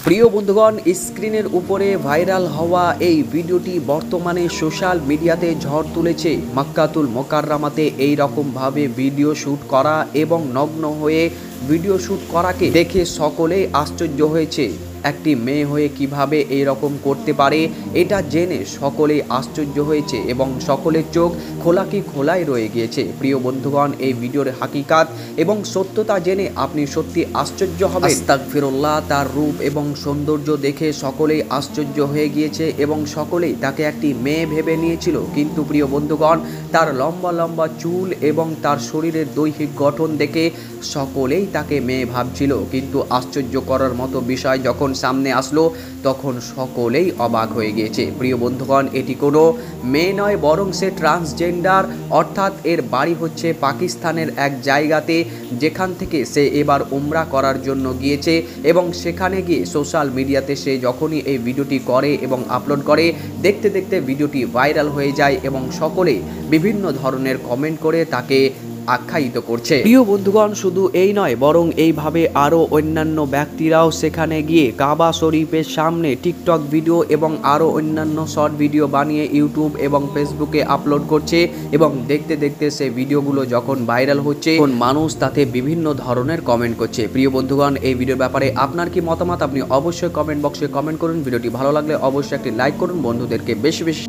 প্রিয় বন্ধুগণ, স্ক্রিনের উপরে ভাইরাল হওয়া এই ভিডিওটি বর্তমানে সোশ্যাল মিডিয়াতে ঝড় তুলেছে। মক্কাতুল মোকাররমাতে এই রকমভাবে ভিডিও শ্যুট করা এবং নগ্ন হয়ে ভিডিও শ্যুট করাকে দেখে সকলেই আশ্চর্য হয়েছে। একটি মেয়ে হয়ে কিভাবে এই রকম করতে পারে এটা জেনে সকলেই আশ্চর্য হয়েছে এবং সকলের চোখ খোলাই রয়ে গিয়েছে। প্রিয় বন্ধুগণ, এই ভিডিওর হাকিকাত এবং সত্যতা জেনে আপনি সত্যি আশ্চর্য হবেন। আস্তাগফিরুল্লাহ, তার রূপ এবং সৌন্দর্য দেখে সকলেই আশ্চর্য হয়ে গিয়েছে এবং সকলেই তাকে একটি মেয়ে ভেবে নিয়েছিল। কিন্তু প্রিয় বন্ধুগণ, তার লম্বা লম্বা চুল এবং তার শরীরের দৈহিক গঠন দেখে সকলেই তাকে মেয়ে ভাবছিল। কিন্তু আশ্চর্য করার মতো বিষয় যখন সামনে আসলো তখন সকলেই অবাক হয়ে গিয়েছে। প্রিয় বন্ধুগণ, এটি কোনো মেয়ে নয়, বরং সে ট্রান্সজেন্ডার, অর্থাৎ এর বাড়ি হচ্ছে পাকিস্তানের এক জায়গাতে, যেখান থেকে সে এবার উমরা করার জন্য গিয়েছে এবং সেখানে গিয়ে সোশ্যাল মিডিয়াতে সে যখনই এই ভিডিওটি করে এবং আপলোড করে, দেখতে দেখতে ভিডিওটি ভাইরাল হয়ে যায় এবং সকলেই বিভিন্ন ধরনের কমেন্ট করে তাকে আখ্যায়িত করছে। প্রিয় বন্ধুগণ, শুধু এই নয়, বরং এইভাবে আরও অন্যান্য ব্যক্তিরাও সেখানে গিয়ে কাবা শরীফের সামনে টিকটক ভিডিও এবং আরও অন্যান্য শর্ট ভিডিও বানিয়ে ইউটিউব এবং ফেসবুকে আপলোড করছে এবং দেখতে দেখতে সে ভিডিওগুলো যখন ভাইরাল হচ্ছে তখন মানুষ তাতে বিভিন্ন ধরনের কমেন্ট করছে। প্রিয় বন্ধুগণ, এই ভিডিওর ব্যাপারে আপনার কি মতামত আপনি অবশ্যই কমেন্ট বক্সে কমেন্ট করুন। ভিডিওটি ভালো লাগলে অবশ্যই একটি লাইক করুন, বন্ধুদেরকে বেশি বেশি